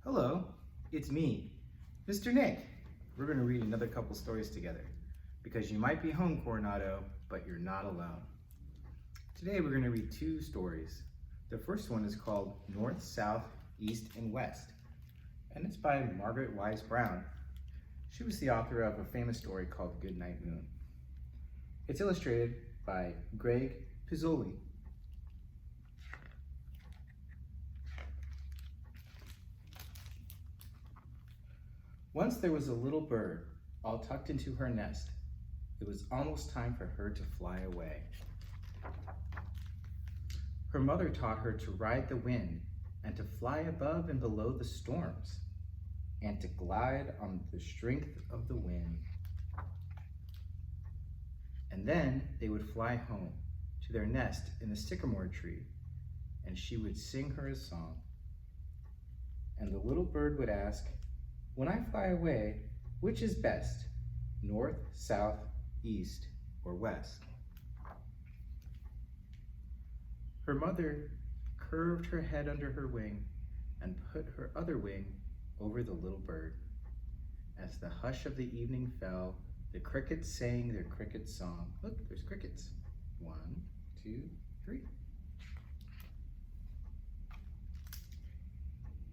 Hello, it's me, Mr. Nick. We're going to read another couple stories together because you might be home, Coronado, but you're not alone. Today we're going to read two stories. The first one is called North, South, East, and West, and it's by Margaret Wise Brown. She was the author of a famous story called Goodnight Moon. It's illustrated by Greg Pizzoli. Once there was a little bird, all tucked into her nest. It was almost time for her to fly away. Her mother taught her to ride the wind and to fly above and below the storms and to glide on the strength of the wind. And then they would fly home to their nest in the sycamore tree, and she would sing her a song. And the little bird would ask, "When I fly away, which is best, north, south, east, or west?" Her mother curved her head under her wing and put her other wing over the little bird. As the hush of the evening fell, the crickets sang their cricket song. Look, there's crickets. 1, 2, 3.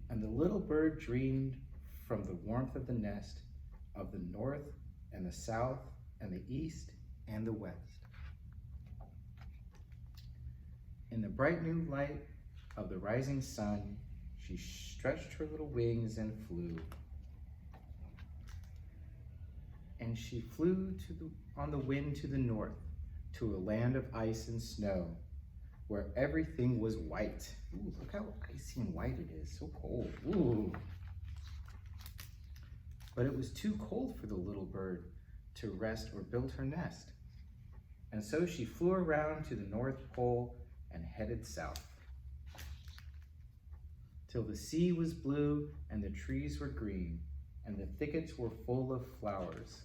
And the little bird dreamed from the warmth of the nest of the north and the south and the east and the west. In the bright new light of the rising sun, she stretched her little wings and flew. And she flew on the wind to the north, to a land of ice and snow, where everything was white. Ooh, look how icy and white it is, so cold. Ooh. But it was too cold for the little bird to rest or build her nest. And so she flew around to the North Pole and headed south, till the sea was blue and the trees were green and the thickets were full of flowers.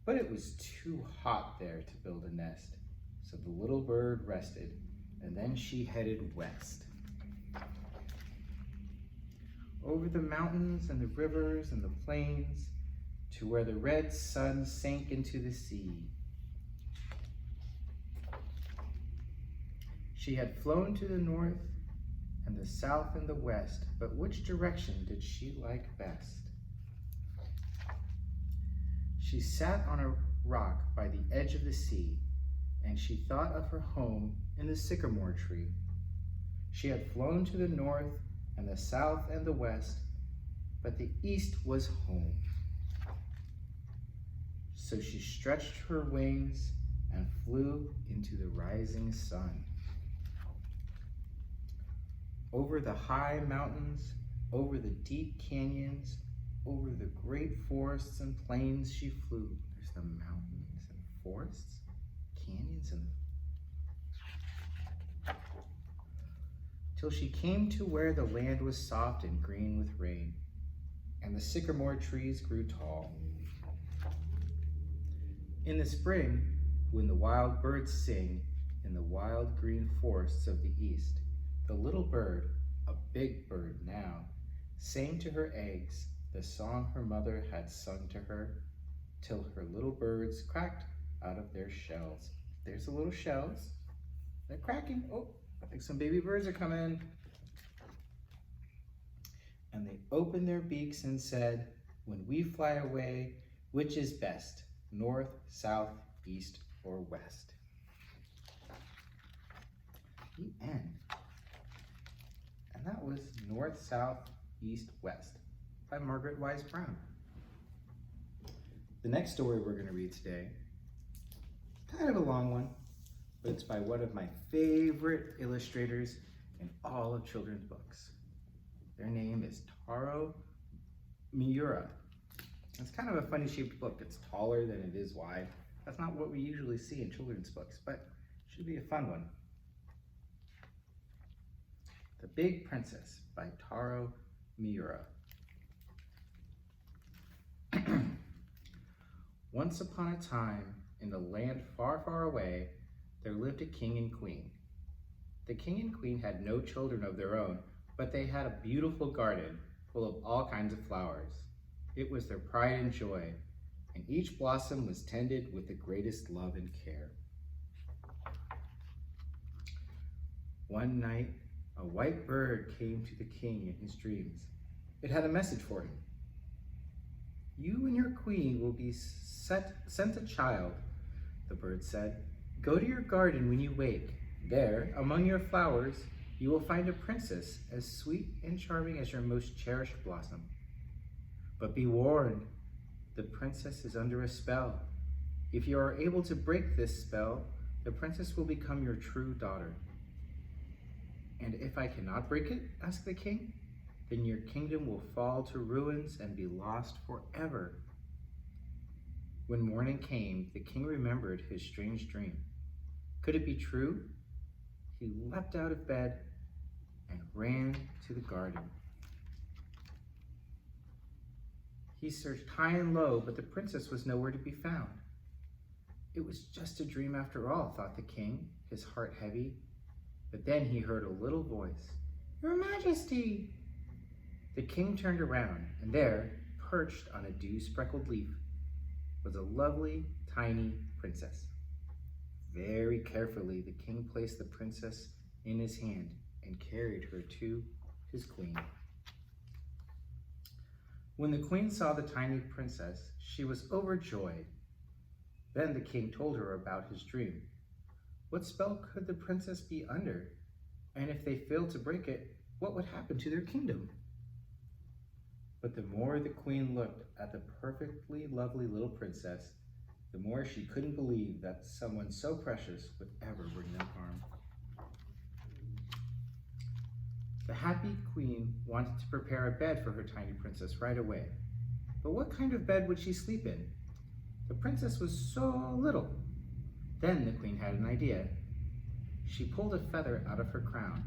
But it was too hot there to build a nest, so the little bird rested, and then she headed west. Over the mountains and the rivers and the plains, to where the red sun sank into the sea. She had flown to the north and the south and the west, but which direction did she like best? She sat on a rock by the edge of the sea, and she thought of her home in the sycamore tree. She had flown to the north and the south and the west, but the east was home. So she stretched her wings and flew into the rising sun. Over the high mountains, over the deep canyons, over the great forests and plains she flew. There's the mountains and forests, canyons, and till she came to where the land was soft and green with rain, and the sycamore trees grew tall. In the spring, when the wild birds sing in the wild green forests of the east, the little bird, a big bird now, sang to her eggs the song her mother had sung to her, till her little birds cracked out of their shells. There's the little shells. They're cracking. Oh, I think some baby birds are coming. And they opened their beaks and said, "When we fly away, which is best, north, south, east, or west?" The end. And that was North, South, East, West by Margaret Wise Brown. The next story we're going to read today, kind of a long one, but it's by one of my favorite illustrators in all of children's books. Their name is Taro Miura. It's kind of a funny shaped book. It's taller than it is wide. That's not what we usually see in children's books, but it should be a fun one. The Big Princess by Taro Miura. Once upon a time, in a land far, far away, there lived a king and queen. The king and queen had no children of their own, but they had a beautiful garden full of all kinds of flowers. It was their pride and joy, and each blossom was tended with the greatest love and care. One night, a white bird came to the king in his dreams. It had a message for him. "You and your queen will be sent a child," the bird said. "Go to your garden when you wake. There, among your flowers, you will find a princess as sweet and charming as your most cherished blossom. But be warned, the princess is under a spell. If you are able to break this spell, the princess will become your true daughter." "And if I cannot break it," asked the king, "then your kingdom will fall to ruins and be lost forever." When morning came, the king remembered his strange dream. Could it be true? He leapt out of bed and ran to the garden. He searched high and low, but the princess was nowhere to be found. It was just a dream after all, thought the king, his heart heavy. But then he heard a little voice. "Your Majesty!" The king turned around, and there, perched on a dew-speckled leaf, was a lovely, tiny princess. Very carefully, the king placed the princess in his hand and carried her to his queen. When the queen saw the tiny princess, she was overjoyed. Then the king told her about his dream. What spell could the princess be under? And if they failed to break it, what would happen to their kingdom? But the more the queen looked at the perfectly lovely little princess, the more she couldn't believe that someone so precious would ever bring them harm. The happy queen wanted to prepare a bed for her tiny princess right away. But what kind of bed would she sleep in? The princess was so little. Then the queen had an idea. She pulled a feather out of her crown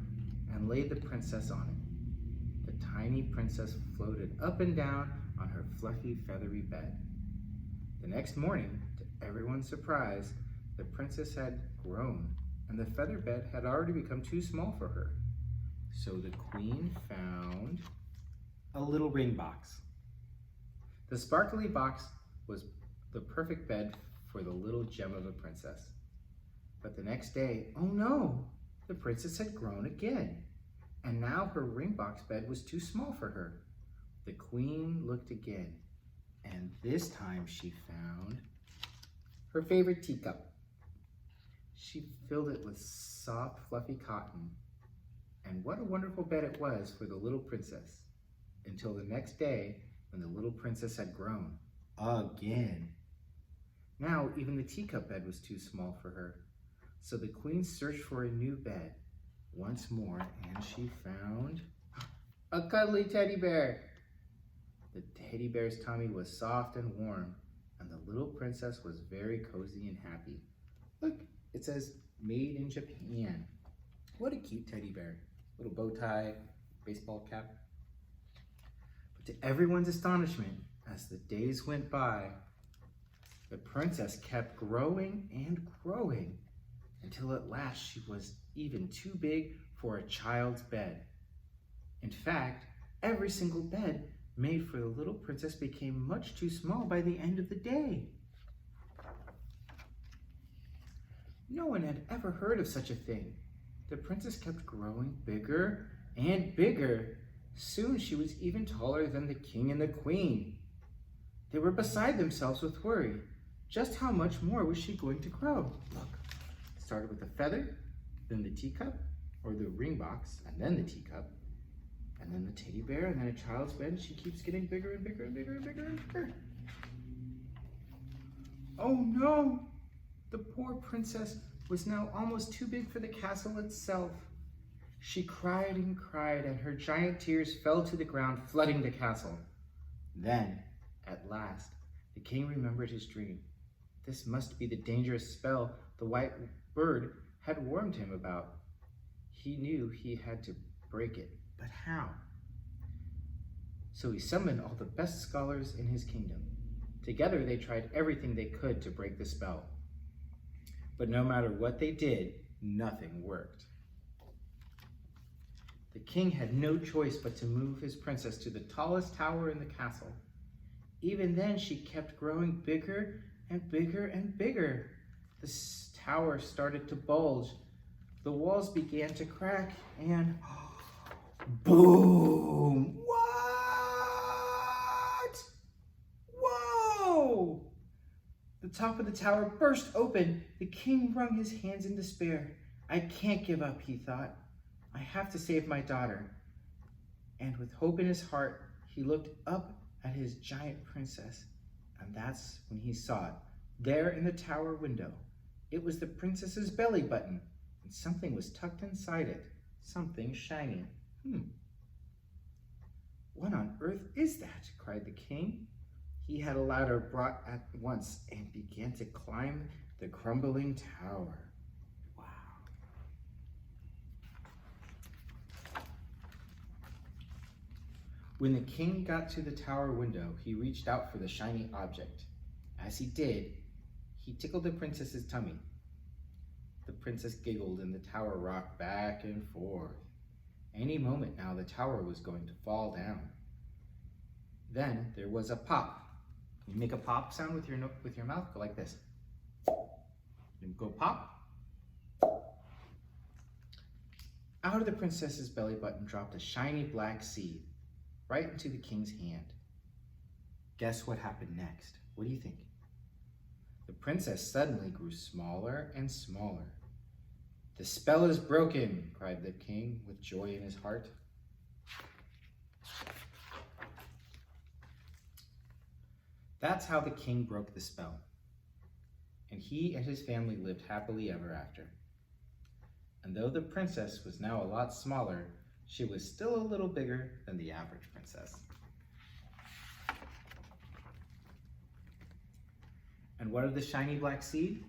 and laid the princess on it. The tiny princess floated up and down on her fluffy, feathery bed. The next morning, to everyone's surprise, the princess had grown, and the feather bed had already become too small for her. So the queen found a little ring box. The sparkly box was the perfect bed for the little gem of a princess. But the next day, oh no, the princess had grown again, and now her ring box bed was too small for her. The queen looked again, and this time she found her favorite teacup. She filled it with soft, fluffy cotton, and what a wonderful bed it was for the little princess, until the next day when the little princess had grown again. Now even the teacup bed was too small for her, so the queen searched for a new bed once more, and she found a cuddly teddy bear. The teddy bear's tummy was soft and warm, and the little princess was very cozy and happy. Look, it says "Made in Japan." What a cute teddy bear. Little bow tie, baseball cap. But to everyone's astonishment, as the days went by, the princess kept growing and growing until at last she was even too big for a child's bed. In fact, every single bed made for the little princess became much too small by the end of the day. No one had ever heard of such a thing. The princess kept growing bigger and bigger. Soon she was even taller than the king and the queen. They were beside themselves with worry. Just how much more was she going to grow? Look, it started with a feather, then the teacup, or the ring box, and then the teacup, and then the teddy bear, and then a child's bed. She keeps getting bigger and bigger and bigger and bigger and bigger. Oh no! The poor princess was now almost too big for the castle itself. She cried and cried, and her giant tears fell to the ground, flooding the castle. Then, at last, the king remembered his dream. This must be the dangerous spell the white bird had warned him about. He knew he had to break it, but how? So he summoned all the best scholars in his kingdom. Together they tried everything they could to break the spell. But no matter what they did, nothing worked. The king had no choice but to move his princess to the tallest tower in the castle. Even then, she kept growing bigger and bigger and bigger. The tower started to bulge. The walls began to crack and boom! What? Whoa! The top of the tower burst open. The king wrung his hands in despair. I can't give up, he thought. I have to save my daughter. And with hope in his heart, he looked up at his giant princess. And that's when he saw it, there in the tower window. It was the princess's belly button, and something was tucked inside it, something shiny. What on earth is that? Cried the king. He had a ladder brought at once and began to climb the crumbling tower. Wow. When the king got to the tower window, he reached out for the shiny object. As he did, he tickled the princess's tummy. The princess giggled and the tower rocked back and forth. Any moment now, the tower was going to fall down. Then there was a pop. You make a pop sound with your mouth, go like this. Then go pop. Out of the princess's belly button dropped a shiny black seed, right into the king's hand. Guess what happened next? What do you think? The princess suddenly grew smaller and smaller. The spell is broken, cried the king with joy in his heart. That's how the king broke the spell. And he and his family lived happily ever after. And though the princess was now a lot smaller, she was still a little bigger than the average princess. And what of the shiny black seed?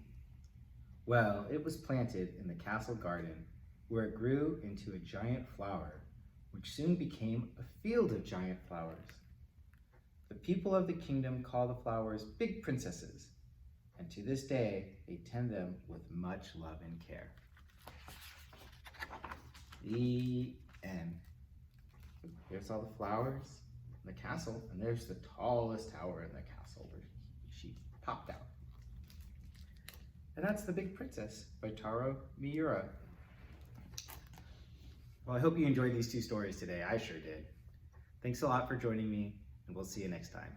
Well, it was planted in the castle garden, where it grew into a giant flower, which soon became a field of giant flowers. The people of the kingdom call the flowers big princesses, and to this day, they tend them with much love and care. The end. Here's all the flowers in the castle, and there's the tallest tower in the castle where she popped out. And that's The Big Princess by Taro Miura. Well, I hope you enjoyed these two stories today. I sure did. Thanks a lot for joining me, and we'll see you next time.